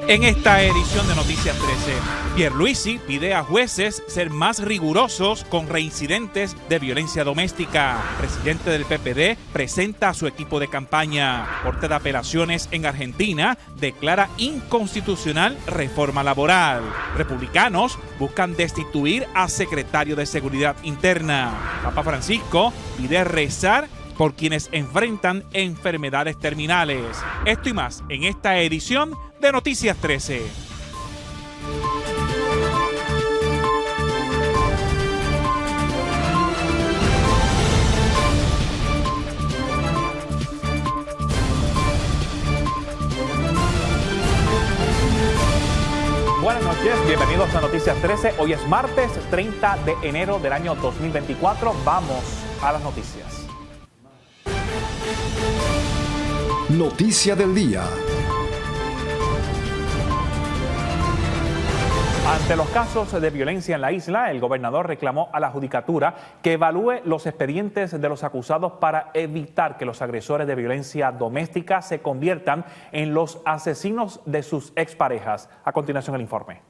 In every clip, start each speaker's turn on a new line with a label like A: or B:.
A: En esta edición de Noticias 13, Pierluisi pide a jueces ser más rigurosos con reincidentes de violencia doméstica. El presidente del PPD presenta a su equipo de campaña. Corte de Apelaciones en Argentina declara inconstitucional reforma laboral. Republicanos buscan destituir a secretario de Seguridad Interna. Papa Francisco pide rezar por quienes enfrentan enfermedades terminales. Esto y más en esta edición de Noticias 13. Buenas noches, bienvenidos a Noticias 13. Hoy es martes 30 de enero del año 2024. Vamos a las noticias.
B: Noticia del día.
A: Ante los casos de violencia en la isla, el gobernador reclamó a la judicatura que evalúe los expedientes de los acusados para evitar que los agresores de violencia doméstica se conviertan en los asesinos de sus exparejas. A continuación el informe.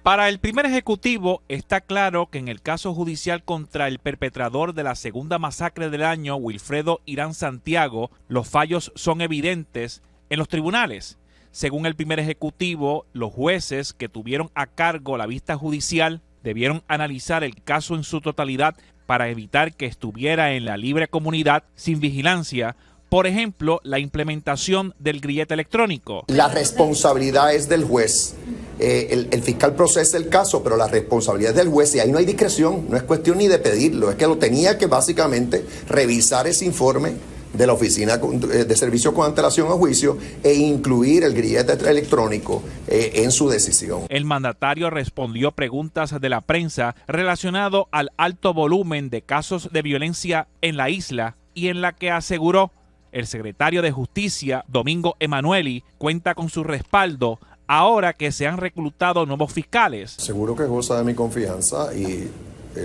A: Para el primer ejecutivo está claro que en el caso judicial contra el perpetrador de la segunda masacre del año, Wilfredo Irán Santiago, los fallos son evidentes en los tribunales. Según el primer ejecutivo, los jueces que tuvieron a cargo la vista judicial debieron analizar el caso en su totalidad para evitar que estuviera en la libre comunidad sin vigilancia. Por ejemplo, la implementación del grillete electrónico.
C: La responsabilidad es del juez. El fiscal procesa el caso, pero la responsabilidad es del juez y ahí no hay discreción, no es cuestión ni de pedirlo, es que lo tenía que básicamente revisar ese informe de la Oficina de Servicio con Antelación a Juicio e incluir el grillete electrónico en su decisión.
A: El mandatario respondió preguntas de la prensa relacionado al alto volumen de casos de violencia en la isla y en la que aseguró el secretario de Justicia, Domingo Emanueli, cuenta con su respaldo ahora que se han reclutado nuevos fiscales.
C: Seguro que goza de mi confianza y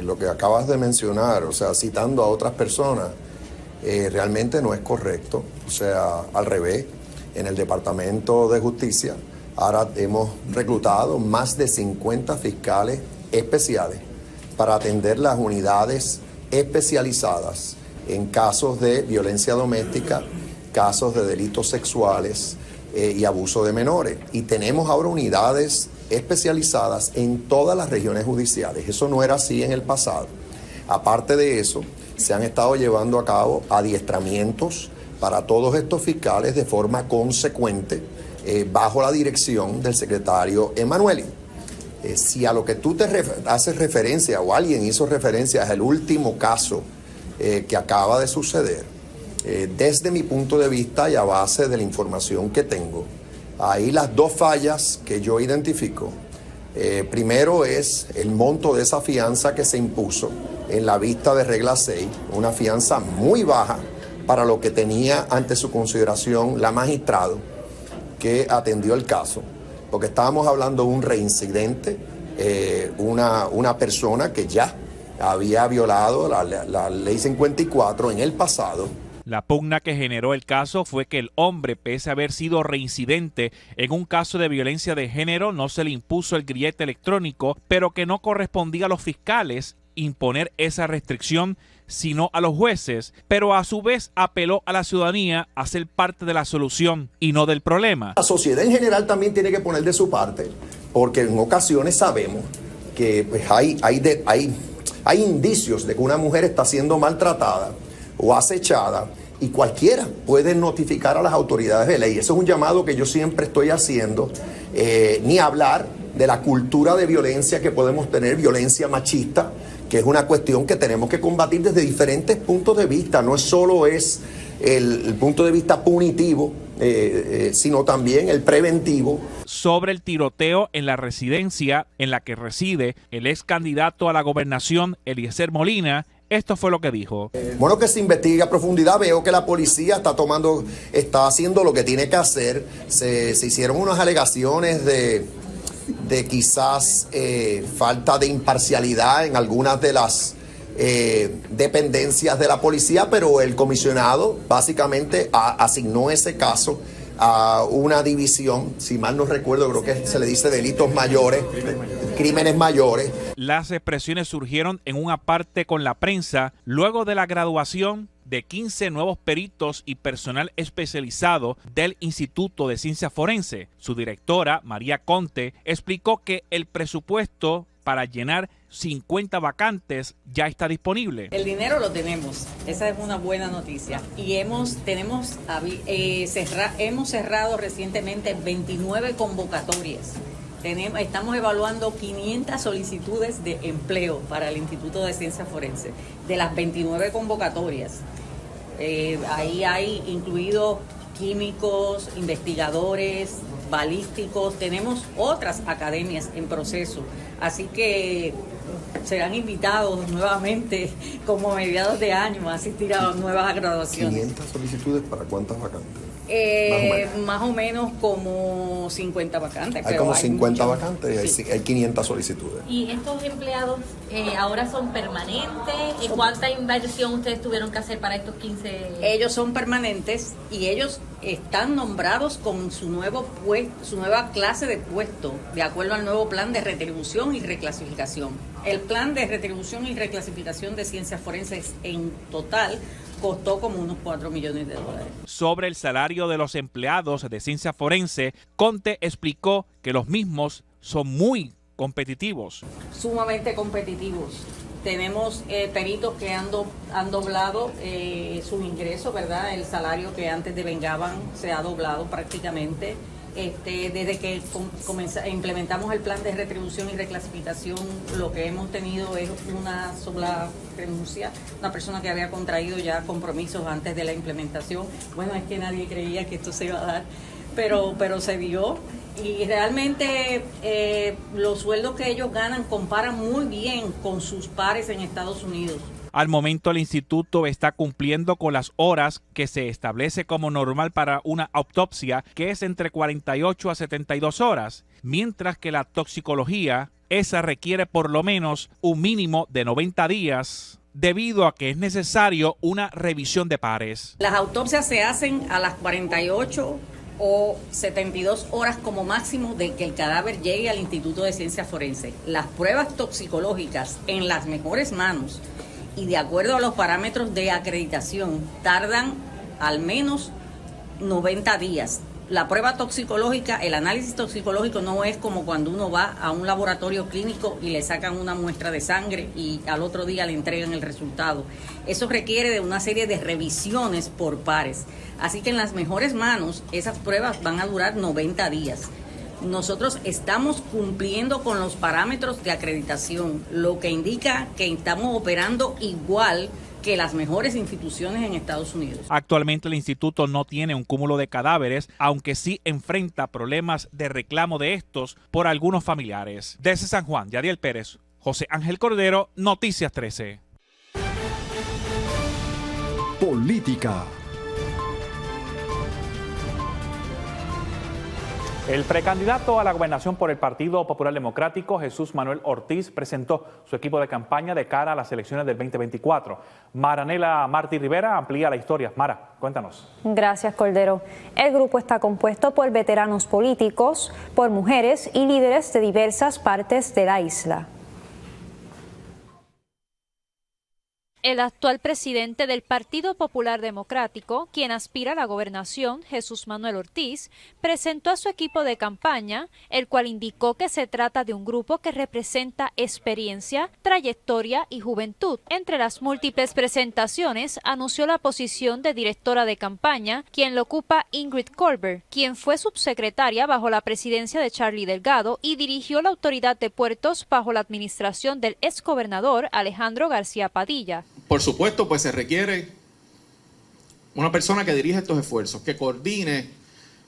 C: lo que acabas de mencionar, o sea, citando a otras personas, realmente no es correcto. O sea, al revés, en el Departamento de Justicia ahora hemos reclutado más de 50 fiscales especiales para atender las unidades especializadas en casos de violencia doméstica, casos de delitos sexuales y abuso de menores. Y tenemos ahora unidades especializadas en todas las regiones judiciales. Eso no era así en el pasado. Aparte de eso, se han estado llevando a cabo adiestramientos para todos estos fiscales de forma consecuente bajo la dirección del secretario Emanueli. Si a lo que tú te haces referencia o alguien hizo referencia es el último caso que acaba de suceder, desde mi punto de vista y a base de la información que tengo, ahí las dos fallas que yo identifico. Primero es el monto de esa fianza que se impuso en la vista de regla 6, una fianza muy baja para lo que tenía ante su consideración la magistrado que atendió el caso, porque estábamos hablando de un reincidente, una persona que ya había violado la ley 54 en el pasado.
A: La pugna que generó el caso fue que el hombre, pese a haber sido reincidente en un caso de violencia de género, no se le impuso el grillete electrónico, pero que no correspondía a los fiscales imponer esa restricción, sino a los jueces, pero a su vez apeló a la ciudadanía a ser parte de la solución y no del problema.
C: La sociedad en general también tiene que poner de su parte, porque en ocasiones sabemos que pues, hay indicios de que una mujer está siendo maltratada o acechada y cualquiera puede notificar a las autoridades de ley. Eso es un llamado que yo siempre estoy haciendo, ni hablar de la cultura de violencia que podemos tener, violencia machista, que es una cuestión que tenemos que combatir desde diferentes puntos de vista. No es solo el punto de vista punitivo, sino también el preventivo.
A: Sobre el tiroteo en la residencia en la que reside el ex candidato a la gobernación, Eliezer Molina, esto fue lo que dijo.
C: Bueno, que se investigue a profundidad. Veo que la policía está haciendo lo que tiene que hacer. Se hicieron unas alegaciones de quizás falta de imparcialidad en algunas de las dependencias de la policía, pero el comisionado básicamente asignó ese caso a una división, si mal no recuerdo, creo que se le dice delitos mayores, crímenes mayores.
A: Las expresiones surgieron en una parte con la prensa luego de la graduación de 15 nuevos peritos y personal especializado del Instituto de Ciencia Forense. Su directora, María Conte, explicó que el presupuesto para llenar 50 vacantes ya está disponible.
B: El dinero lo tenemos, esa es una buena noticia. Y hemos cerrado recientemente 29 convocatorias. Estamos evaluando 500 solicitudes de empleo para el Instituto de Ciencia Forense. De las 29 convocatorias, ahí hay incluidos químicos, investigadores, balísticos, tenemos otras academias en proceso, así que serán invitados nuevamente como a mediados de año a asistir a nuevas graduaciones.
C: ¿500 solicitudes para cuántas vacantes?
B: Más o menos como 50 vacantes.
C: Hay como 50 vacantes y sí, hay 500 solicitudes.
D: ¿Y estos empleados ahora son permanentes? ¿Cuánta inversión ustedes tuvieron que hacer para estos 15?
B: Ellos son permanentes y ellos están nombrados con su nueva clase de puesto, de acuerdo al nuevo plan de retribución y reclasificación. El plan de retribución y reclasificación de ciencias forenses en total costó como unos $4 millones.
A: Sobre el salario de los empleados de ciencia forense, Conte explicó que los mismos son muy competitivos.
B: Sumamente competitivos. Tenemos peritos que han doblado su ingreso, ¿verdad? El salario que antes devengaban se ha doblado prácticamente. Desde que implementamos el plan de retribución y reclasificación, lo que hemos tenido es una sola renuncia, una persona que había contraído ya compromisos antes de la implementación. Bueno, es que nadie creía que esto se iba a dar, pero se dio. Y realmente los sueldos que ellos ganan comparan muy bien con sus pares en Estados Unidos.
A: Al momento el instituto está cumpliendo con las horas que se establece como normal para una autopsia, que es entre 48 a 72 horas, mientras que la toxicología, esa requiere por lo menos un mínimo de 90 días, debido a que es necesario una revisión de pares.
B: Las autopsias se hacen a las 48 o 72 horas como máximo de que el cadáver llegue al Instituto de Ciencias Forenses. Las pruebas toxicológicas en las mejores manos y de acuerdo a los parámetros de acreditación tardan al menos 90 días. La prueba toxicológica, el análisis toxicológico no es como cuando uno va a un laboratorio clínico y le sacan una muestra de sangre y al otro día le entregan el resultado. Eso requiere de una serie de revisiones por pares. Así que en las mejores manos esas pruebas van a durar 90 días. Nosotros estamos cumpliendo con los parámetros de acreditación, lo que indica que estamos operando igual que las mejores instituciones en Estados Unidos.
A: Actualmente el instituto no tiene un cúmulo de cadáveres, aunque sí enfrenta problemas de reclamo de estos por algunos familiares. Desde San Juan, Yadiel Pérez, José Ángel Cordero, Noticias 13.
E: Política.
A: El precandidato a la gobernación por el Partido Popular Democrático, Jesús Manuel Ortiz, presentó su equipo de campaña de cara a las elecciones del 2024. Maranela Martí Rivera amplía la historia. Mara, cuéntanos.
F: Gracias, Cordero. El grupo está compuesto por veteranos políticos, por mujeres y líderes de diversas partes de la isla.
G: El actual presidente del Partido Popular Democrático, quien aspira a la gobernación, Jesús Manuel Ortiz, presentó a su equipo de campaña, el cual indicó que se trata de un grupo que representa experiencia, trayectoria y juventud. Entre las múltiples presentaciones, anunció la posición de directora de campaña, quien lo ocupa Ingrid Colbert, quien fue subsecretaria bajo la presidencia de Charlie Delgado y dirigió la Autoridad de Puertos bajo la administración del exgobernador Alejandro García Padilla.
H: Por supuesto, pues se requiere una persona que dirija estos esfuerzos, que coordine,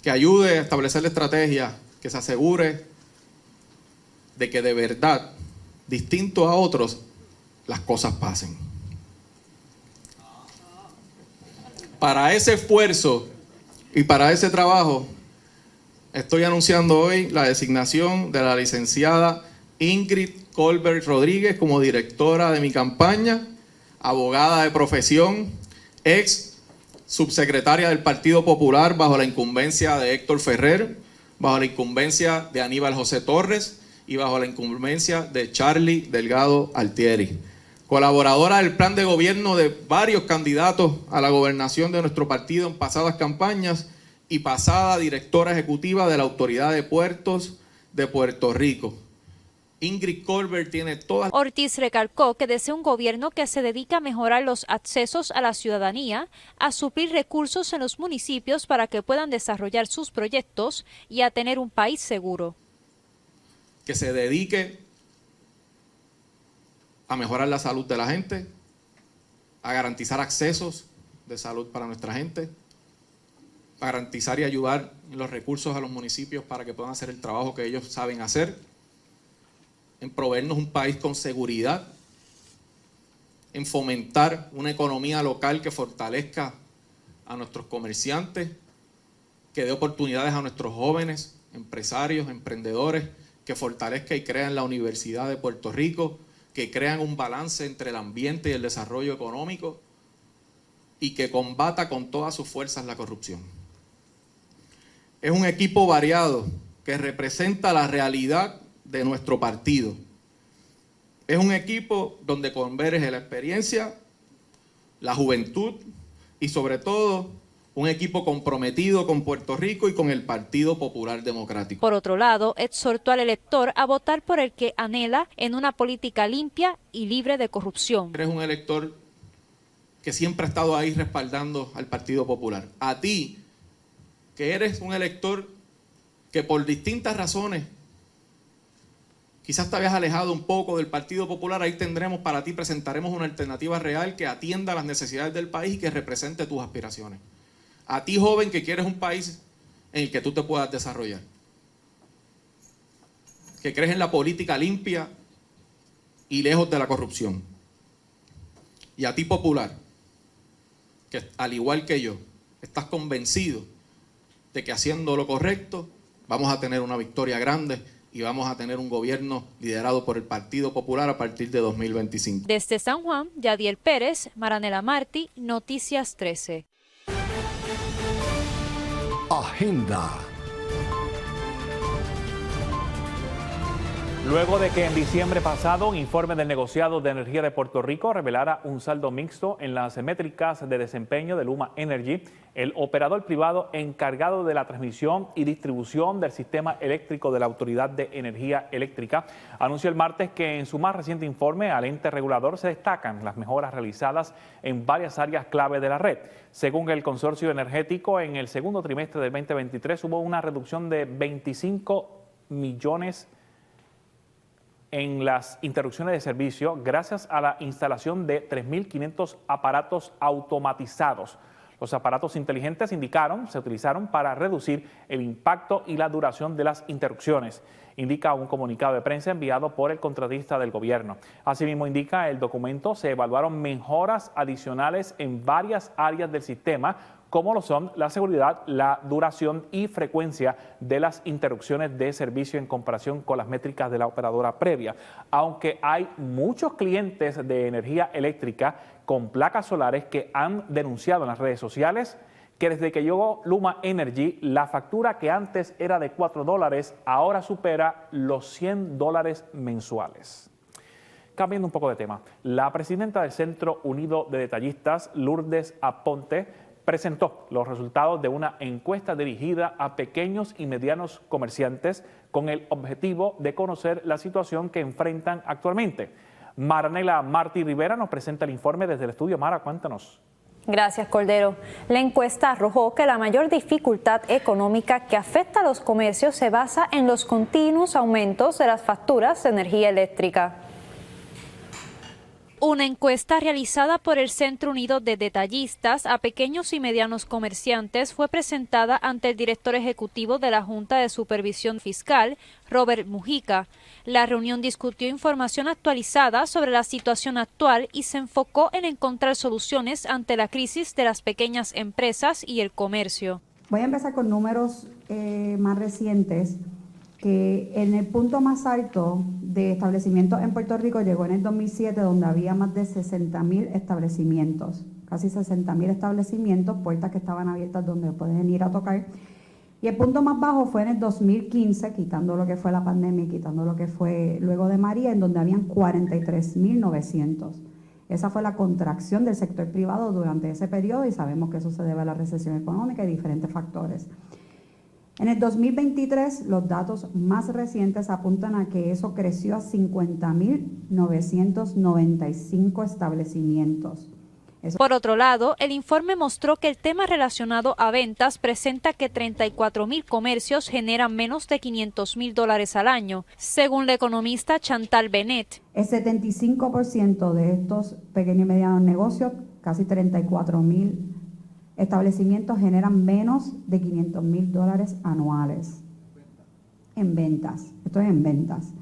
H: que ayude a establecer la estrategia, que se asegure de que de verdad, distinto a otros, las cosas pasen. Para ese esfuerzo y para ese trabajo, estoy anunciando hoy la designación de la licenciada Ingrid Colbert Rodríguez como directora de mi campaña, abogada de profesión, ex subsecretaria del Partido Popular bajo la incumbencia de Héctor Ferrer, bajo la incumbencia de Aníbal José Torres y bajo la incumbencia de Charlie Delgado Altieri. Colaboradora del plan de gobierno de varios candidatos a la gobernación de nuestro partido en pasadas campañas y pasada directora ejecutiva de la Autoridad de Puertos de Puerto Rico. Ingrid Colbert tiene todas...
G: Ortiz recalcó que desea un gobierno que se dedique a mejorar los accesos a la ciudadanía, a suplir recursos en los municipios para que puedan desarrollar sus proyectos y a tener un país seguro.
H: Que se dedique a mejorar la salud de la gente, a garantizar accesos de salud para nuestra gente, a garantizar y ayudar en los recursos a los municipios para que puedan hacer el trabajo que ellos saben hacer, en proveernos un país con seguridad, en fomentar una economía local que fortalezca a nuestros comerciantes, que dé oportunidades a nuestros jóvenes, empresarios, emprendedores, que fortalezca y crea en la Universidad de Puerto Rico, que crean un balance entre el ambiente y el desarrollo económico y que combata con todas sus fuerzas la corrupción. Es un equipo variado que representa la realidad de nuestro partido. Es un equipo donde converge la experiencia, la juventud y sobre todo un equipo comprometido con Puerto Rico y con el Partido Popular Democrático.
G: Por otro lado, exhortó al elector a votar por el que anhela en una política limpia y libre de corrupción.
H: Eres un elector que siempre ha estado ahí respaldando al Partido Popular. A ti, que eres un elector que por distintas razones quizás te habías alejado un poco del Partido Popular, ahí tendremos para ti, presentaremos una alternativa real que atienda las necesidades del país y que represente tus aspiraciones. A ti, joven, que quieres un país en el que tú te puedas desarrollar, que crees en la política limpia y lejos de la corrupción. Y a ti, popular, que al igual que yo, estás convencido de que haciendo lo correcto vamos a tener una victoria grande y vamos a tener un gobierno liderado por el Partido Popular a partir de 2025.
G: Desde San Juan, Yadiel Pérez, Maranela Martí, Noticias 13.
E: Agenda.
A: Luego de que en diciembre pasado un informe del negociado de energía de Puerto Rico revelara un saldo mixto en las métricas de desempeño de Luma Energy, el operador privado encargado de la transmisión y distribución del sistema eléctrico de la Autoridad de Energía Eléctrica anunció el martes que en su más reciente informe al ente regulador se destacan las mejoras realizadas en varias áreas clave de la red. Según el consorcio energético, en el segundo trimestre del 2023 hubo una reducción de 25 millones en las interrupciones de servicio gracias a la instalación de 3.500 aparatos automatizados. Los aparatos inteligentes se utilizaron para reducir el impacto y la duración de las interrupciones, indica un comunicado de prensa enviado por el contratista del gobierno. Asimismo, indica el documento, se evaluaron mejoras adicionales en varias áreas del sistema, como lo son la seguridad, la duración y frecuencia de las interrupciones de servicio en comparación con las métricas de la operadora previa. Aunque hay muchos clientes de energía eléctrica con placas solares que han denunciado en las redes sociales que desde que llegó Luma Energy, la factura que antes era de $4 ahora supera los $100 mensuales. Cambiando un poco de tema, la presidenta del Centro Unido de Detallistas, Lourdes Aponte, presentó los resultados de una encuesta dirigida a pequeños y medianos comerciantes con el objetivo de conocer la situación que enfrentan actualmente. Maranela Martí Rivera nos presenta el informe desde el estudio. Mara, cuéntanos.
F: Gracias, Cordero. La encuesta arrojó que la mayor dificultad económica que afecta a los comercios se basa en los continuos aumentos de las facturas de energía eléctrica.
G: Una encuesta realizada por el Centro Unido de Detallistas a pequeños y medianos comerciantes fue presentada ante el director ejecutivo de la Junta de Supervisión Fiscal, Robert Mujica. La reunión discutió información actualizada sobre la situación actual y se enfocó en encontrar soluciones ante la crisis de las pequeñas empresas y el comercio.
I: Voy a empezar con números más recientes, que en el punto más alto de establecimientos en Puerto Rico llegó en el 2007, donde había más de 60,000 establecimientos. casi 60.000 establecimientos, puertas que estaban abiertas donde pueden ir a tocar. Y el punto más bajo fue en el 2015, quitando lo que fue la pandemia y quitando lo que fue luego de María, en donde habían 43.900. Esa fue la contracción del sector privado durante ese periodo y sabemos que eso se debe a la recesión económica y diferentes factores. En el 2023, los datos más recientes apuntan a que eso creció a 50.995 establecimientos.
G: Por otro lado, el informe mostró que el tema relacionado a ventas presenta que 34.000 comercios generan menos de $500.000 al año, según la economista Chantal Bennett.
I: El 75% de estos pequeños y medianos negocios, casi 34.000 establecimientos, generan menos de $500.000 anuales en ventas. Esto es en ventas.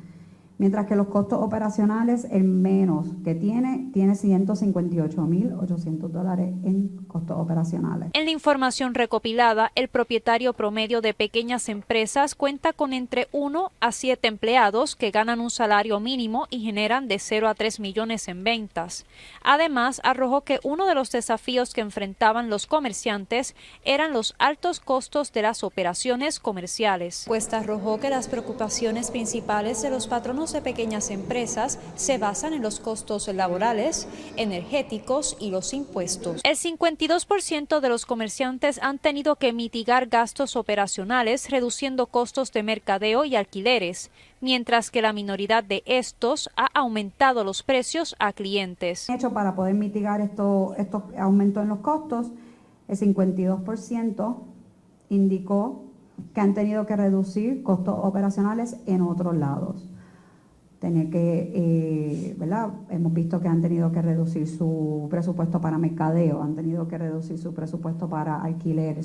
I: Mientras que los costos operacionales, el menos que tiene $158.800 en costos operacionales.
G: En la información recopilada, el propietario promedio de pequeñas empresas cuenta con entre 1 a 7 empleados que ganan un salario mínimo y generan de 0 a 3 millones en ventas. Además, arrojó que uno de los desafíos que enfrentaban los comerciantes eran los altos costos de las operaciones comerciales.
F: La encuesta arrojó que las preocupaciones principales de los patronos de pequeñas empresas se basan en los costos laborales, energéticos y los impuestos.
G: El 52% de los comerciantes han tenido que mitigar gastos operacionales reduciendo costos de mercadeo y alquileres, mientras que la minoría de estos ha aumentado los precios a clientes.
I: Hecho para poder mitigar estos aumentos en los costos, el 52% indicó que han tenido que reducir costos operacionales en otros lados. ¿Verdad? Hemos visto que han tenido que reducir su presupuesto para mercadeo, han tenido que reducir su presupuesto para alquiler,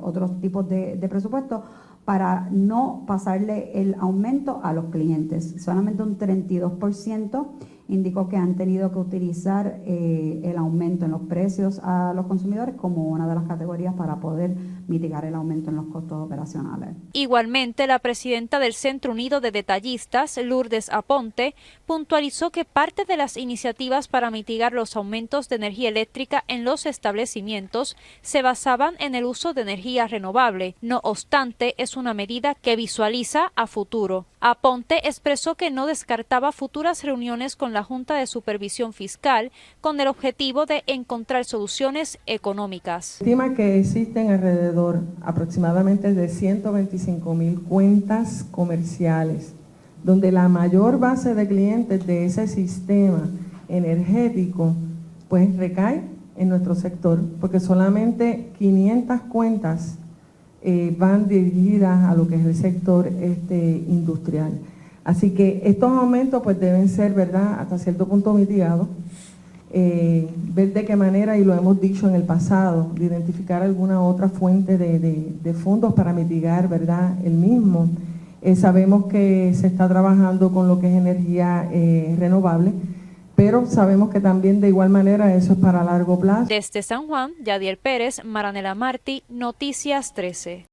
I: otros tipos de presupuesto para no pasarle el aumento a los clientes. Solamente un 32% indicó que han tenido que utilizar el aumento en los precios a los consumidores como una de las categorías para poder mitigar el aumento en los costos operacionales.
G: Igualmente, la presidenta del Centro Unido de Detallistas, Lourdes Aponte, puntualizó que parte de las iniciativas para mitigar los aumentos de energía eléctrica en los establecimientos se basaban en el uso de energía renovable. No obstante, es una medida que visualiza a futuro. Aponte expresó que no descartaba futuras reuniones con la Junta de Supervisión Fiscal con el objetivo de encontrar soluciones económicas.
J: Estima que existen alrededor aproximadamente de 125.000 cuentas comerciales, donde la mayor base de clientes de ese sistema energético pues recae en nuestro sector, porque solamente 500 cuentas van dirigidas a lo que es el sector industrial. Así que estos aumentos pues deben ser, ¿verdad?, hasta cierto punto mitigados, ver de qué manera, y lo hemos dicho en el pasado, de identificar alguna otra fuente de fondos para mitigar, ¿verdad?, el mismo. Sabemos que se está trabajando con lo que es energía renovable, pero sabemos que también de igual manera eso es para largo plazo.
G: Desde San Juan, Yadiel Pérez, Maranela Martí, Noticias 13.